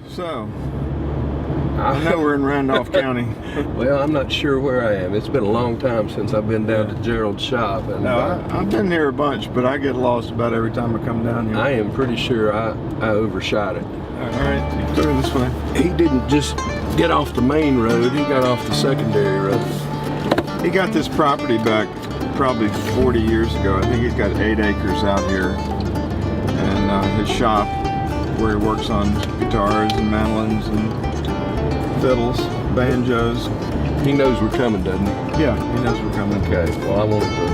So, I know we're in Randolph County. Well, I'm not sure where I am. It's been a long time since I've been down to Gerald's shop. And No, I've been here a bunch, but I get lost about every time I come down here. I am pretty sure I overshot it. All right, clear this way. He didn't just get off the main road, he got off the secondary road. He got this property back probably 40 years ago. I think he's got 8 acres out here. And his shop, where he works on guitars and mandolins and fiddles, banjos. He knows we're coming, doesn't he? Yeah, he knows we're coming. Okay, well I wanted to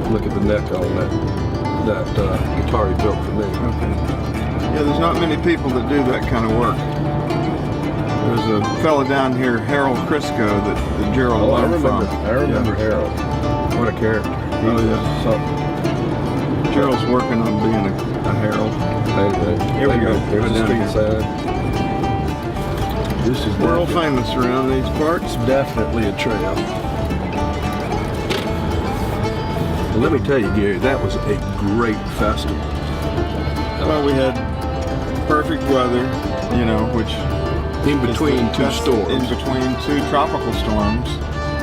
look at the neck on that guitar he built for me. Okay. Yeah, there's not many people that do that kind of work. There's a fella down here, Harold Crisco, that Gerald learned from. I remember Harold. What a character. Gerald's working on being a Harold. Here we go. There's the street sign. This is world famous around these parts. Definitely a trail. Well, let me tell you, Gary, that was a great festival. Well, we had perfect weather, you know, which in between two storms. In between 2 tropical storms.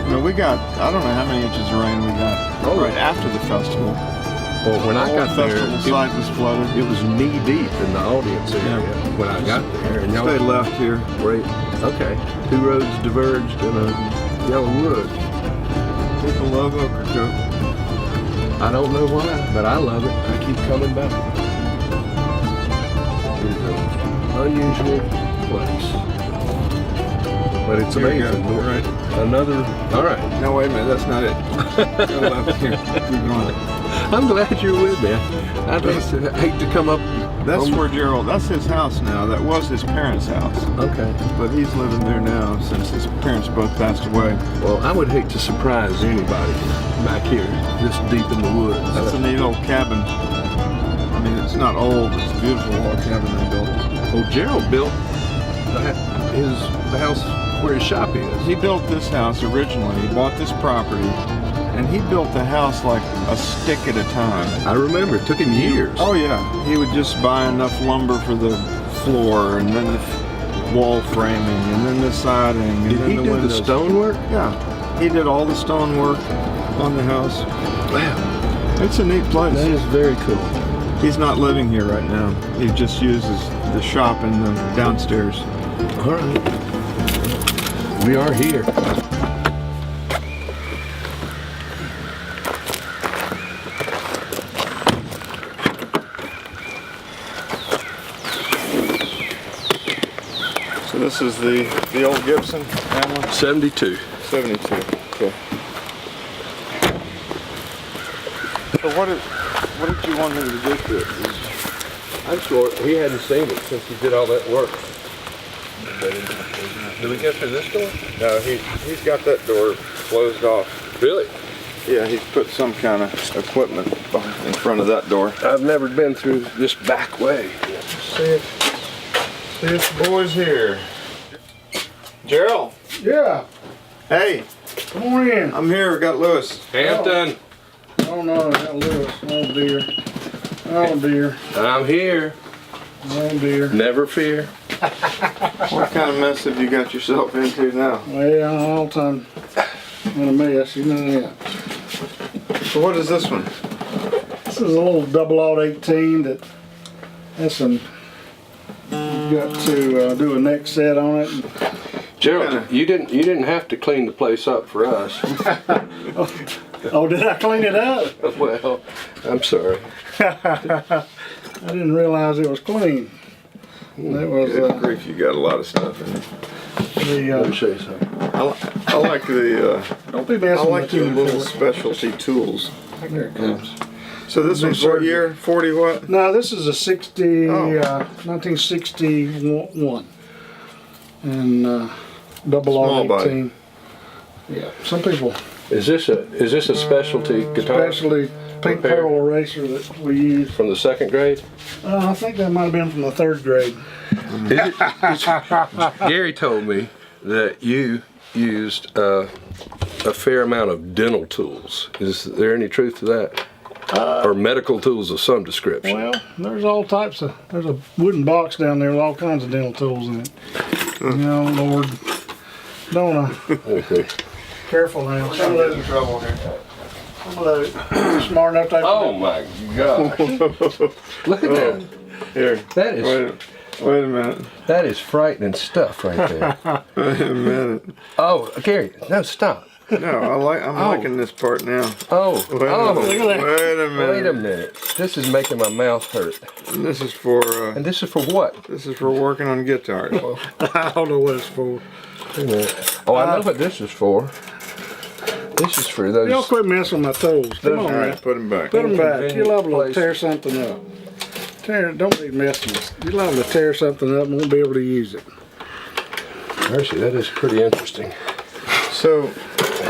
You know, we got, I don't know how many inches of rain we got right after the festival. Well, when I got there, the site was flooded. It was knee deep in the audience area when I got there. And stay left here. Right. Okay. 2 roads diverged in a yellow wood. People love Ocracoke. I don't know why, but I love it. I keep coming back. It's an unusual place, but it's amazing. Right. Another. All right. No, wait a minute. That's not it. Go left here. Keep going. I'm glad you're with me. I'd hate to come up. That's where Gerald, that's his house now. That was his parents' house. Okay. But he's living there now since his parents both passed away. Well, I would hate to surprise anybody back here, this deep in the woods. That's a neat old cabin. I mean, it's not old, it's a beautiful log cabin they built. Well, Gerald built the house where his shop is. He built this house originally. He bought this property. And he built the house like a stick at a time. I remember, it took him years. Oh yeah, he would just buy enough lumber for the floor, and then the wall framing, and then the siding, and Did then he the do windows. the stonework? Yeah, he did all the stonework on the house. Wow. It's a neat place. That is very cool. He's not living here right now. He just uses the shop and the downstairs. All right. We are here. So this is the old Gibson Hamlin? 72. 72, okay. So what did you want him to do to it? I'm sure he hadn't seen it since he did all that work. Did we get through this door? No, he's got that door closed off. Really? Yeah, he's put some kind of equipment in front of that door. I've never been through this back way. See if the boy's here. Gerald. Yeah. Hey. Come on in. I'm here. We got Lewis. Hampton. Oh no, not Lewis. Oh dear. Oh dear. I'm here. Oh dear. Never fear. What kind of mess have you got yourself into now? Well, all the time in a mess, you know that. So what is this one? This is a little 0018 that has some. Got to do a neck set on it. Gerald, you didn't have to clean the place up for us. Oh, did I clean it up? Well, I'm sorry. I didn't realize it was clean. That was Good grief, you got a lot of stuff in it. Let me show you something. I like the don't be messing I like with the you. little specialty tools. There it comes. So this one's what year? 40 what? No, this is a 1961. And Small 0018. body. Yeah, some people. Is this a specialty guitar? Especially pink pearl eraser that we use. From the 2nd grade? I think that might have been from the 3rd grade. Gary told me that you used a fair amount of dental tools. Is there any truth to that? or medical tools of some description? Well, there's all types of. There's a wooden box down there with all kinds of dental tools in it. You know, Lord, don't careful now. Some of those in trouble here. Some of those are smart enough to. Oh my God! Look at that. Here. That is. Wait a minute. That is frightening stuff right there. Wait a minute. Oh, Gary, no, stop. No, I'm liking this part now. Oh, Wait a minute. Look at that. Wait a minute. Wait a minute. This is making my mouth hurt. And this is for. And this is for what? This is for working on guitars. I don't know what it's for. Wait a minute. Oh, I know what this is for. This is for those. Y'all quit messing with my toes. Come on, All right, man. put them back. Put them back. Inconvenient You're liable to place. tear something up. Don't be messing. You're liable to tear something up and won't be able to use it. Mercy, that is pretty interesting. So,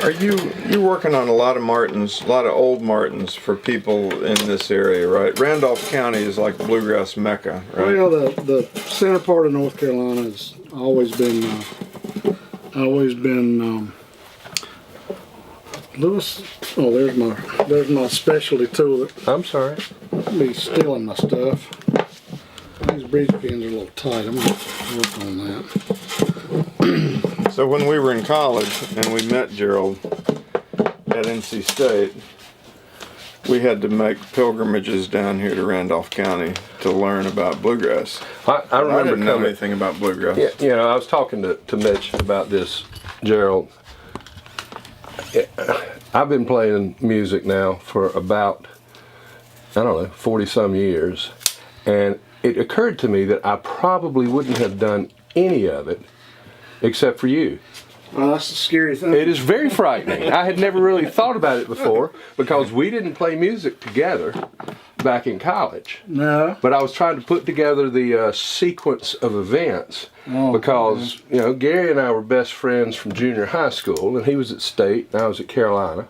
are you working on a lot of Martins, a lot of old Martins for people in this area, right? Randolph County is like bluegrass mecca, right? Well, the center part of North Carolina has always been Lewis. Oh, there's my specialty tool. I'm sorry. I'll be stealing my stuff. These breech pins are a little tight. I'm gonna work on that. So when we were in college and we met Gerald at NC State, we had to make pilgrimages down here to Randolph County to learn about bluegrass. I I remember didn't know coming. anything about bluegrass. Yeah, you know, I was talking to Mitch about this, Gerald. I've been playing music now for about, I don't know, 40 some years. And it occurred to me that I probably wouldn't have done any of it except for you. Well, that's a scary thing. It is very frightening. I had never really thought about it before because we didn't play music together back in college. No. But I was trying to put together the sequence of events because, you know, Gary and I were best friends from junior high school, and he was at State, and I was at Carolina.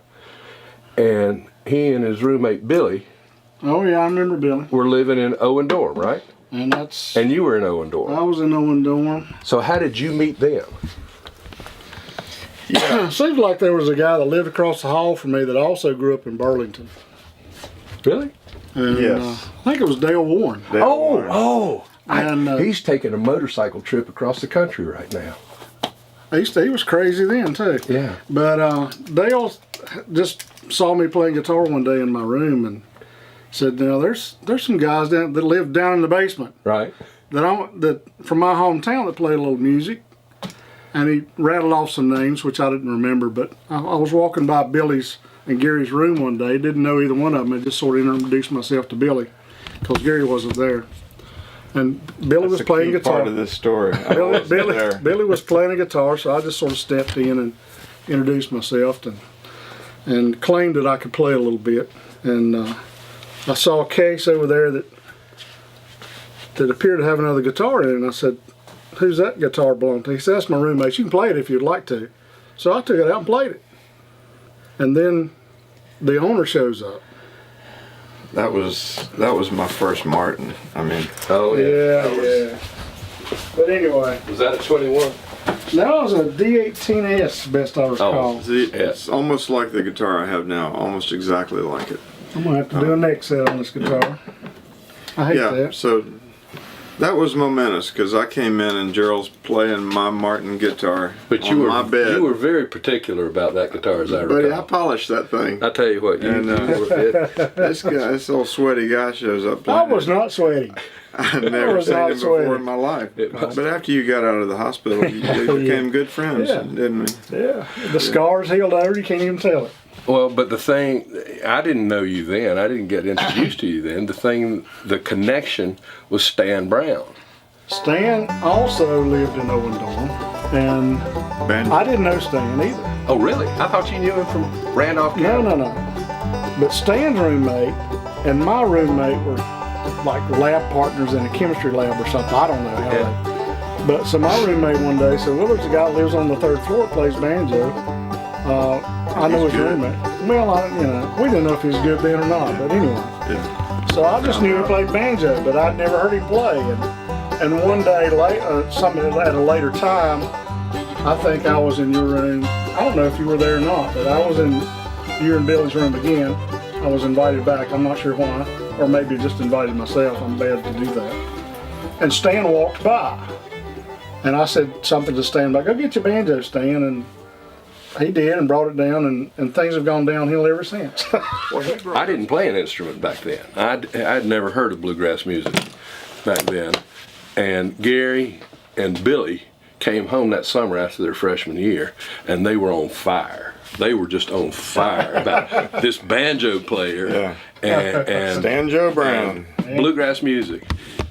And he and his roommate Billy Oh yeah, I remember Billy. were living in Owen Dorm, right? And that's. And you were in Owen Dorm. I was in Owen Dorm. So how did you meet them? Seems like there was a guy that lived across the hall from me that also grew up in Burlington. Really? And, Yes. I think it was Dale Warren. And He's taking a motorcycle trip across the country right now. he was crazy then too. Yeah. But Dale just saw me playing guitar one day in my room and said, "Now there's some guys that live down in the basement Right. that from my hometown that play a little music." And he rattled off some names, which I didn't remember. But I was walking by Billy's and Gary's room one day. Didn't know either one of them. I just sort of introduced myself to Billy because Gary wasn't there. And Billy was That's a playing key guitar. part of this story. I wasn't there. Billy was playing a guitar, so I just sort of stepped in and introduced myself and claimed that I could play a little bit. And I saw a case over there that appeared to have another guitar in it, and I said, "Who's that guitar belong to?" He said, "That's my roommate. You can play it if you'd like to." So I took it out and played it. And then the owner shows up. That was my first Martin. I mean, Oh Yeah. But anyway, Was that a 21? that was a D18S, best I recall. it's almost like the guitar I have now, almost exactly like it. I'm gonna have to do a neck set on this guitar. I hate Yeah, that. so that was momentous because I came in and Gerald's playing my Martin guitar But on my bed. you were very particular about that guitar, as I recall. Buddy, I polished that thing. I tell you what, This old sweaty guy shows up I playing. was not sweating. I'd never was seen not him before sweaty. in my life. It must- But after you got out of the hospital, we became good friends, Yeah. didn't we? Yeah, the scars healed over. You can't even tell it. Well, but the thing, I didn't know you then. I didn't get introduced to you then. The connection was Stan Brown. Stan also lived in Owen Dorm, and Banjo. I didn't know Stan either. Oh, really? I thought you knew him from Randolph County. No. But Stan's roommate and my roommate were like lab partners in a chemistry lab or something. I don't know how Yeah. But so my roommate one day said, "Well, there's a guy that lives on the 3rd floor, plays banjo. I know He's his good." roommate." Well, we didn't know if he was good then or not, but anyway. Yeah. So I just knew he played banjo, but I'd never heard him play. And one day, at a later time, I think I was in your room. I don't know if you were there or not, but I was in you and Billy's room again. I was invited back. I'm not sure why, or maybe just invited myself. I'm bad to do that. And Stan walked by, and I said something to Stan, like, "Go get your banjo, Stan," and he did and brought it down, and things have gone downhill ever since. I didn't play an instrument back then. I'd never heard of bluegrass music back then. And Gary and Billy came home that summer after their freshman year, and they were on fire. They were just on fire about this banjo player and Stan Joe Brown. and bluegrass music.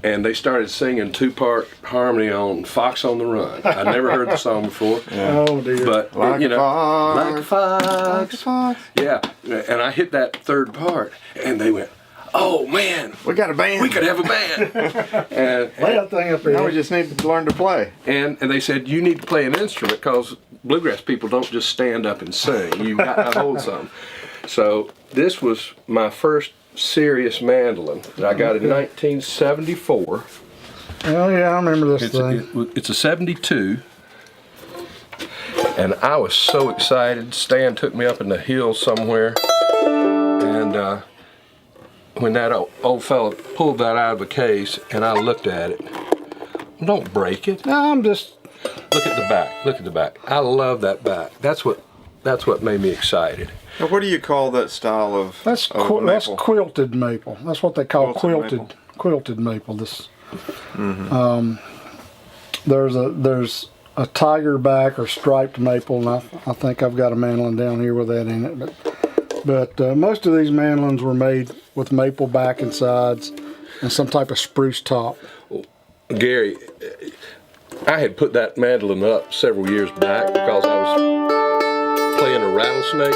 And they started singing two-part harmony on Fox on the Run. I'd never heard the song before. Oh dear. But, Like a fox. like a fox. Like a fox. Yeah, and I hit that third part, and they went, "Oh man, We got a band. we could have a band." and Lay that thing up Now we here. just need to learn to play. and they said, "You need to play an instrument because bluegrass people don't just stand up and sing. You got to hold something." So this was my first serious mandolin that I got in 1974. Oh yeah, I remember this thing. It's a 72. And I was so excited. Stan took me up in the hills somewhere, and when that old fella pulled that out of a case, and I looked at it, don't break it. No, I'm just. Look at the back. Look at the back. I love that back. That's what made me excited. Now, what do you call that style of That's of that's maple? quilted maple. That's what they call Quilted quilted maple. This there's a tiger back or striped maple, and I think I've got a mandolin down here with that in it. But most of these mandolins were made with maple back and sides and some type of spruce top. Gary, I had put that mandolin up several years back because I was playing a rattlesnake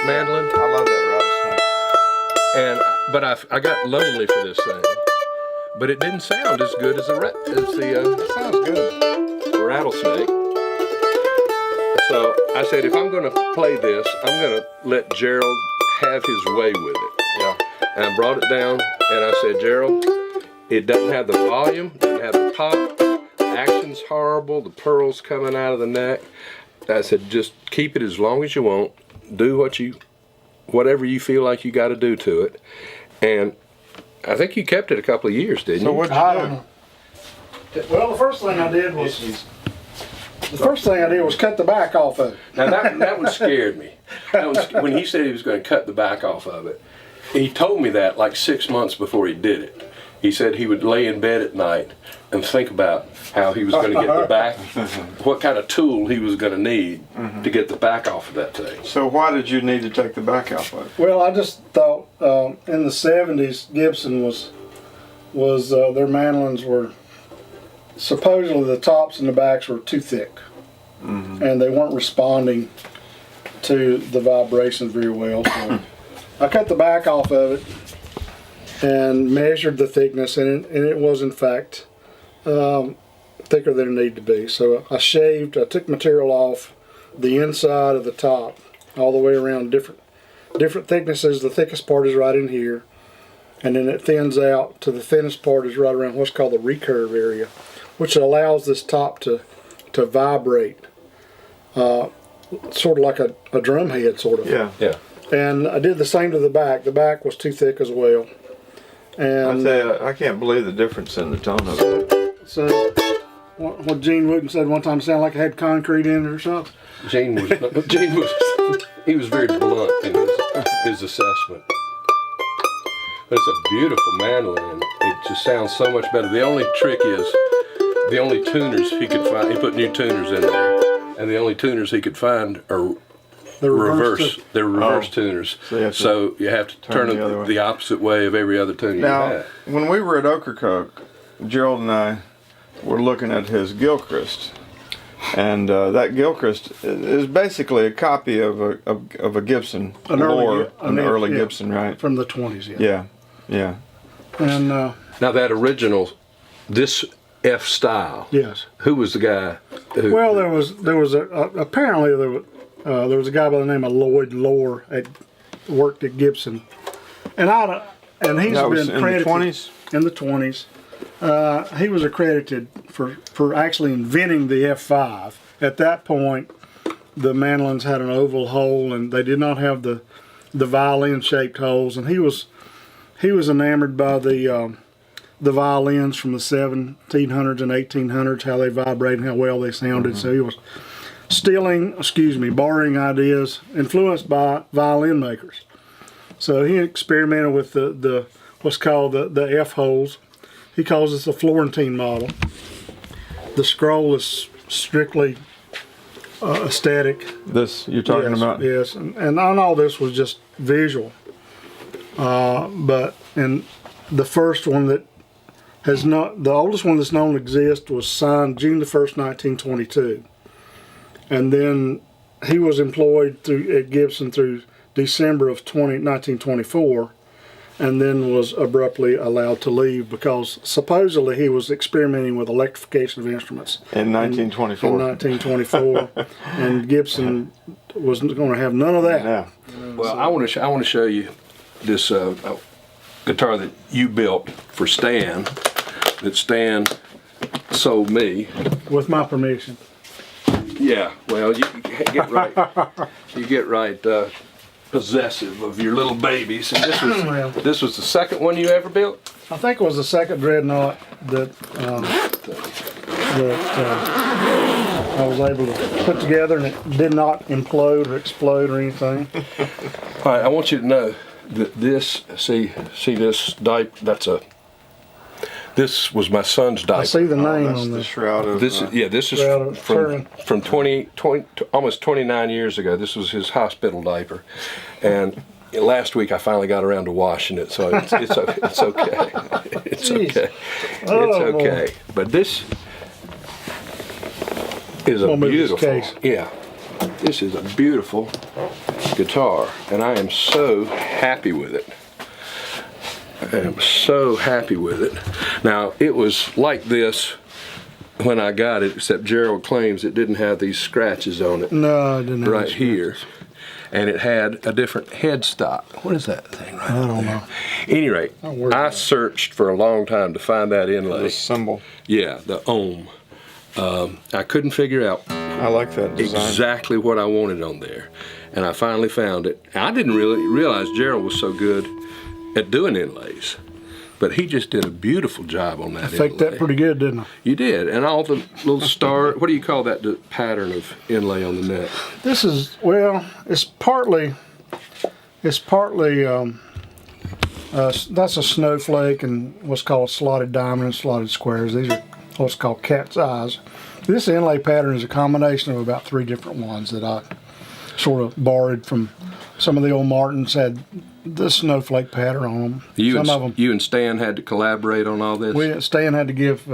mandolin. I love that rattlesnake. But I got lonely for this thing. But it didn't sound as good as the Sounds good. rattlesnake. So I said, if I'm going to play this, I'm going to let Gerald have his way with it. Yeah. And I brought it down, and I said, Gerald, it doesn't have the volume, doesn't have the pop, the action's horrible, the pearls coming out of the neck. I said, just keep it as long as you want. Do whatever you feel like you got to do to it. And I think you kept it a couple of years, didn't So you? what'd I you don't do? know. Well, the first thing I did was cut the back off of it. Now that one scared me. When he said he was going to cut the back off of it. He told me that like 6 months before he did it. He said he would lay in bed at night and think about how he was going to get the back, what kind of tool he was going to need to get the back off of that thing. So why did you need to take the back off of it? Well, I just thought in the 70s, Gibson was their mandolins were supposedly the tops and the backs were too thick, and they weren't responding to the vibrations very well. So I cut the back off of it and measured the thickness, and it was in fact thicker than it needed to be. So I took material off the inside of the top all the way around, different thicknesses. The thickest part is right in here, and then it thins out to the thinnest part is right around what's called the recurve area, which allows this top to vibrate, sort of like a drum head, sort of. Yeah. Yeah. And I did the same to the back. The back was too thick as well. I And tell you, I can't believe the difference in the tone of it. so what Gene Wooten said one time sounded like it had concrete in it or something. Gene was he was very blunt in his assessment. But it's a beautiful mandolin. It just sounds so much better. The only trick is the only tuners he could find. He put new tuners in there, and the only tuners he could find are The reverse. They're reverse Oh. tuners. So you have to So you have to turn the other it way. the opposite way of every other tune you Now, have. when we were at Ocracoke, Gerald and I were looking at his Gilchrist, and that Gilchrist is basically a copy of a Gibson, An early Loar, Gi- an early yeah. Gibson, right? From the 20s, Yeah, yeah. And Now that original, this F style. yes. Who was the guy? Who, Well, there was apparently there was a guy by the name of Lloyd Loar worked at Gibson, and he's That was been in the credited 20s? In the 20s, he was accredited for actually inventing the F5. At that point, the mandolins had an oval hole, and they did not have the the violin-shaped holes, and he was enamored by the violins from the 1700s and 1800s, how they vibrated and how well they sounded. So he was borrowing ideas influenced by violin makers. So he experimented with the what's called the F holes. He calls this the Florentine model. The scroll is strictly aesthetic. This you're talking about? Yes, and on all this was just visual. But the first one that has not, the oldest one that's known to exist was signed June the 1st, 1922. And then he was employed at Gibson through December of 1924, and then was abruptly allowed to leave because supposedly he was experimenting with electrification of instruments. In 1924. In 1924, and Gibson wasn't going to have none of that. Yeah. Well, I want to show you this guitar that you built for Stan, that Stan sold me. With my permission. Yeah. Well, you get right. You get right. Possessive of your little babies, and this was the second one you ever built. I think it was the second dreadnought that I was able to put together, and it did not implode or explode or anything. All right, I want you to know that this, see this diaper. This was my son's diaper. I see the name That's on the this. shroud of. This is Shroud of Turin. from 20, almost 29 years ago. This was his hospital diaper, and last week I finally got around to washing it, so it's okay. It's okay. It's Jeez. okay. Oh, It's okay. But this is a We'll move this beautiful. case. Yeah, this is a beautiful guitar, and I am so happy with it. I am so happy with it. Now, it was like this when I got it, except Gerald claims it didn't have these scratches on it. No, I didn't have Right any here. And it had a different headstock. What is that thing right I don't there? know. Any rate, Don't worry I about it. searched for a long time to find that inlay. the symbol. Yeah, the ohm. I couldn't figure out I like that design. exactly what I wanted on there. And I finally found it. I didn't really realize Gerald was so good at doing inlays, but he just did a beautiful job on that. I faked that pretty good, didn't I? You did, and all the little star. What do you call that? The pattern of inlay on the neck. This is, well, it's partly that's a snowflake and what's called slotted diamond and slotted squares. These are what's called cat's eyes. This inlay pattern is a combination of about 3 different ones that I sort of borrowed from. Some of the old Martins had the snowflake pattern on them. Some of them. You and Stan had to collaborate on all this. Stan had to give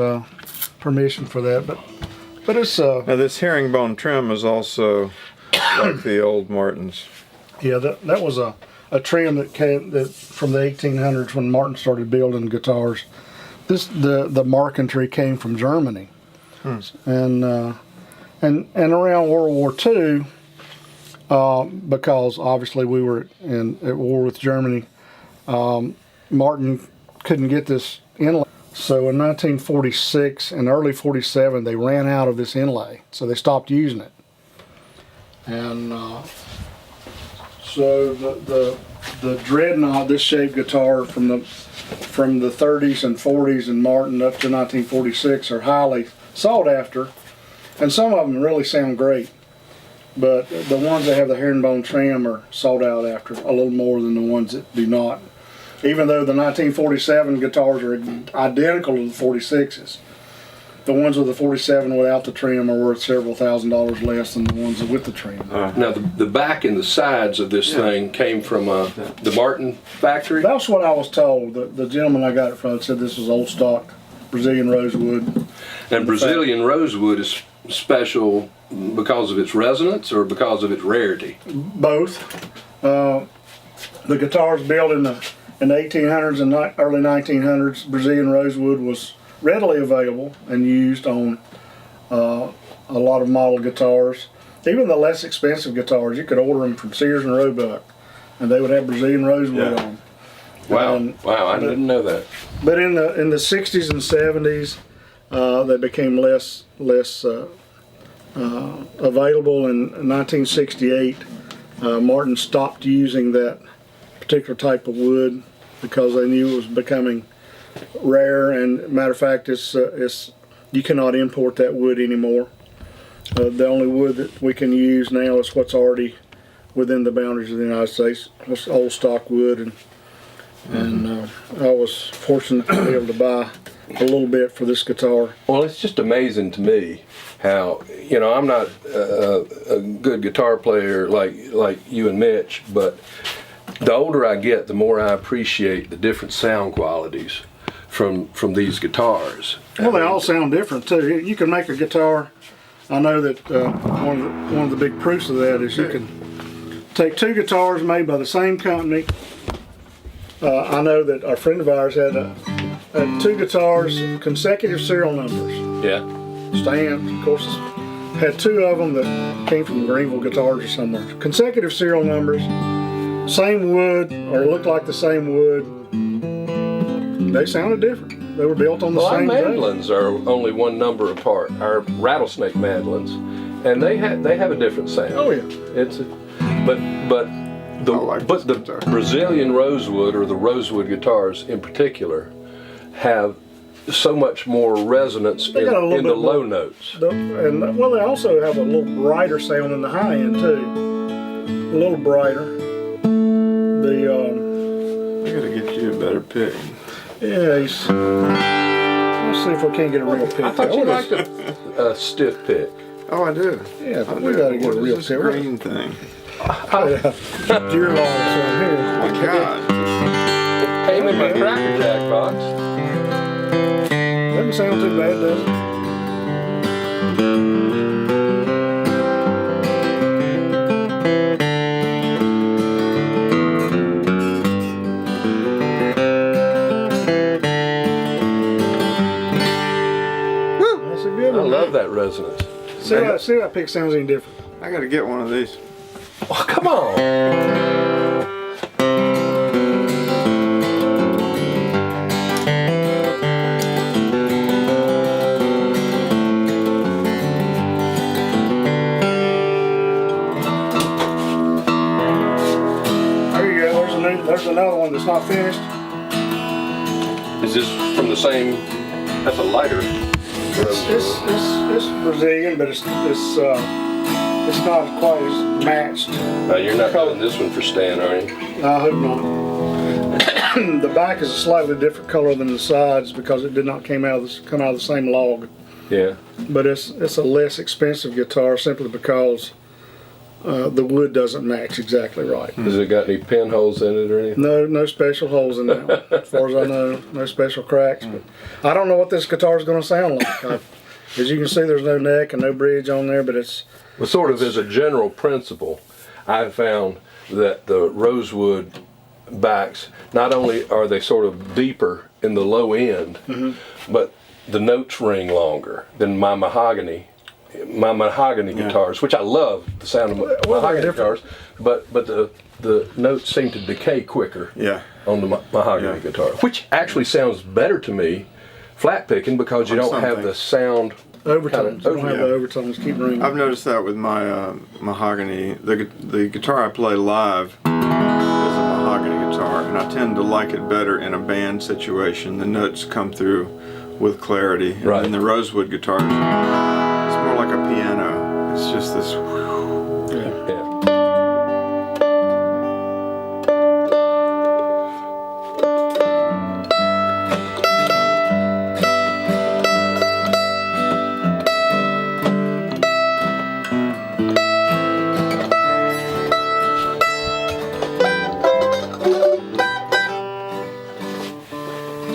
permission for that, but it's Now this herringbone trim is also like the old Martins. yeah, that was a trim that came from the 1800s when Martin started building guitars. The marquetry came from Germany, and around World War II, because obviously we were at war with Germany, Martin couldn't get this inlay. So in 1946 and early 47, they ran out of this inlay, so they stopped using it. And so the dreadnought, this shaped guitar from the 30s and 40s and Martin up to 1946 are highly sought after, and some of them really sound great. But the ones that have the herringbone trim are sought out after a little more than the ones that do not. Even though the 1947 guitars are identical to the 46s, the ones with the 47 without the trim are worth several $1,000s less than the ones with the trim. Now the back and the sides of this thing came from the Martin factory. That's what I was told. The gentleman I got it from said this was old stock Brazilian rosewood. And Brazilian rosewood is special because of its resonance or because of its rarity? Both. The guitars built in the 1800s and early 1900s, Brazilian rosewood was readily available and used on a lot of model guitars. Even the less expensive guitars, you could order them from Sears and Roebuck, and they would have Brazilian rosewood on. Wow! Wow! I didn't know that. But in the 60s and 70s, they became less available. In 1968, Martin stopped using that particular type of wood because they knew it was becoming rare, and matter of fact, it's you cannot import that wood anymore. The only wood that we can use now is what's already within the boundaries of the United States. It's old stock wood, and I was fortunate to be able to buy a little bit for this guitar. Well, it's just amazing to me how, you know, I'm not a good guitar player like you and Mitch, but the older I get, the more I appreciate the different sound qualities from these guitars. Well, they all sound different too. You can make a guitar. I know that one of the big proofs of that is you can take two guitars made by the same company. I know that a friend of ours had two guitars, consecutive serial numbers. Yeah. Stands, of course, had two of them that came from Greenville Guitars or somewhere. Consecutive serial numbers, same wood, or looked like the same wood. They sounded different. They were built on the same day. Our mandolins are only one number apart. Our rattlesnake mandolins, and they have a different sound. Oh yeah. But the Brazilian rosewood, or the rosewood guitars in particular, have so much more resonance in the low notes. And well, they also have a little brighter sound in the high end too. A little brighter. I gotta get you a better pick. Yeah, let's see if we can't get a real pick. I thought you liked a stiff pick. Oh, I do. Yeah, but we gotta get a real pick. Green thing. Deer logs on here. Oh my God. Came in my Cracker Jack box. Doesn't sound too bad, does it? That's a good I one. love that resonance. See that pick sounds any different. I gotta get one of these. Oh, come on. There you go. There's another one that's not finished. Is this from the same? That's a lighter. It's Brazilian, but it's not quite as matched. You're not doing this one for Stan, are you? I hope not. The back is a slightly different color than the sides because it did not come out of the same log. Yeah. But it's a less expensive guitar simply because the wood doesn't match exactly right. Has it got any pinholes in it or anything? No special holes in that one. As far as I know, no special cracks. But I don't know what this guitar is going to sound like. As you can see, there's no neck and no bridge on there, but it's... Well, sort of as a general principle, I've found that the rosewood backs, not only are they sort of deeper in the low end, but the notes ring longer than my mahogany guitars, which I love the sound of mahogany guitars, but the notes seem to decay quicker on the mahogany guitar, which actually sounds better to me flat picking because you don't have the sound overtones. You don't have the overtones keep ringing. I've noticed that with my mahogany. The guitar I play live is a mahogany guitar, and I tend to like it better in a band situation. The notes come through with clarity, and then the rosewood guitar, it's more like a piano. It's just this.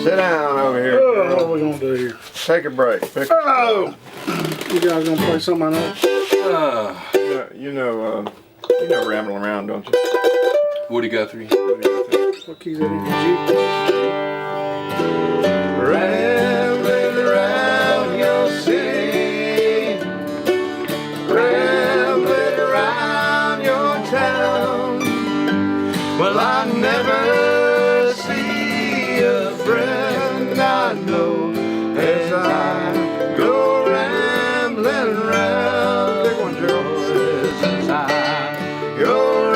Sit down over here. Oh, what are we gonna do here? Take a break. Oh, you guys gonna play something I know? You know, rambling around, don't you? Woody Guthrie. What key's that in? Rambling around your city, rambling around your town. Well, I never see a friend I know as I go rambling around. Big one, Gerald. As I go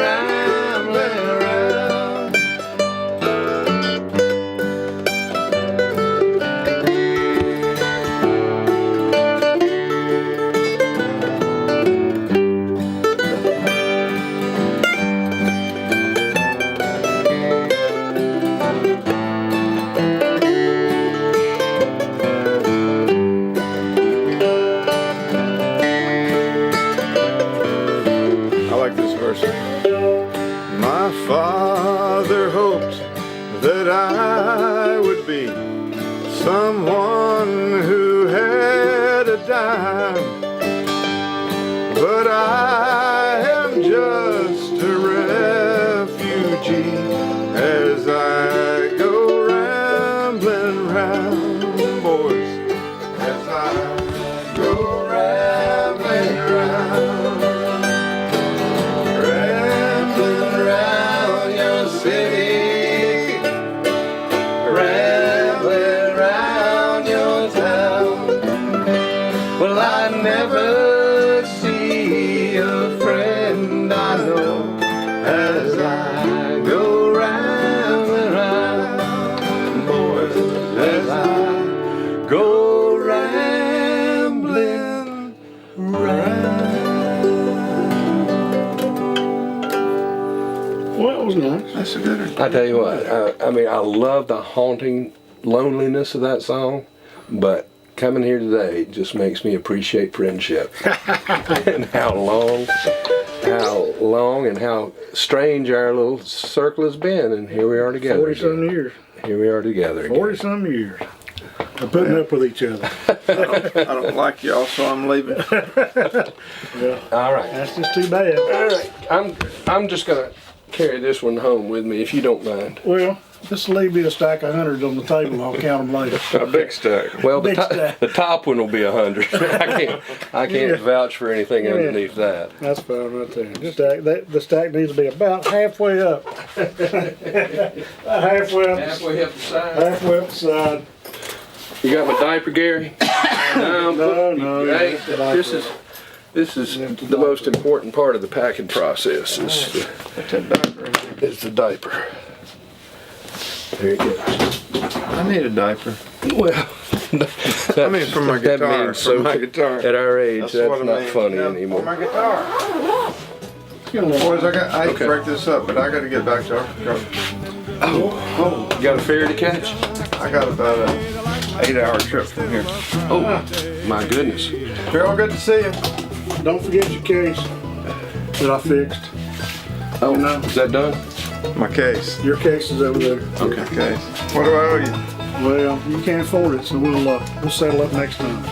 someone who had a dime, but I am just a refugee as I go rambling round, boys, as I go rambling round, rambling round your city, rambling round your town. Well, I never see a friend I know as I go round and round, boys, as I go rambling round. Well, it was nice. That's a good one. I tell you what, I mean, I love the haunting loneliness of that song, but coming here today just makes me appreciate friendship and how long and how strange our little circle has been, and here we are together. 40-some years. Here we are together again. 40-some years. We're putting up with each other. I don't like y'all, so I'm leaving. Yeah, All right. that's just too bad. All right. I'm just gonna carry this one home with me if you don't mind. Well, just leave me a stack of hundreds on the table. I'll count them later. A big stack. Well, Big stack. the top one will be 100. I can't Yeah. vouch for anything underneath that. That's fine right there. The stack needs to be about halfway up. About halfway up. Halfway up the side. Halfway up the side. You got my diaper, Gary? No. No. Hey, the diaper. this is the most important part of the packing process. What's that diaper? Is the diaper. There you go. I need a diaper. Well, I mean, for my that guitar. means For my guitar. At our age, that's what I not mean. funny Yeah, anymore. For my guitar. You know, Boys, I hate Okay. to break this up, but I got to get back to our truck. Oh, you got a ferry to catch? I got about a 8-hour trip from here. Oh, my goodness. Gerald, good to see you. don't forget your case that I fixed. Oh, No. is that done? My case. Your case is over there. Okay. Case. What do I owe you? Well, you can't afford it, so we'll settle up next time.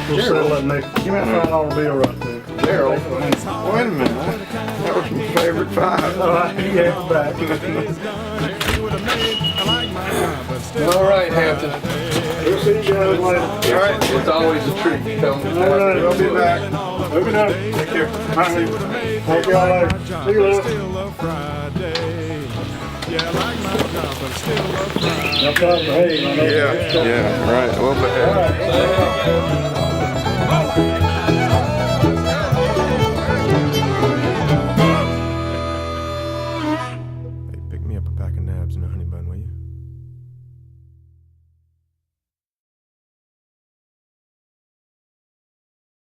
We'll settle up next. Give me that $5 bill right there. Gerald. Wait a minute. That was my favorite 5. All right, you have it back. All right, Hampton. We'll see you guys later. All right. It's always a treat to come. All right, I'll be back. Moving up. Take care. Talk to y'all later. See you later. No problem. Hey, I know. Yeah, right. A little bit. All right.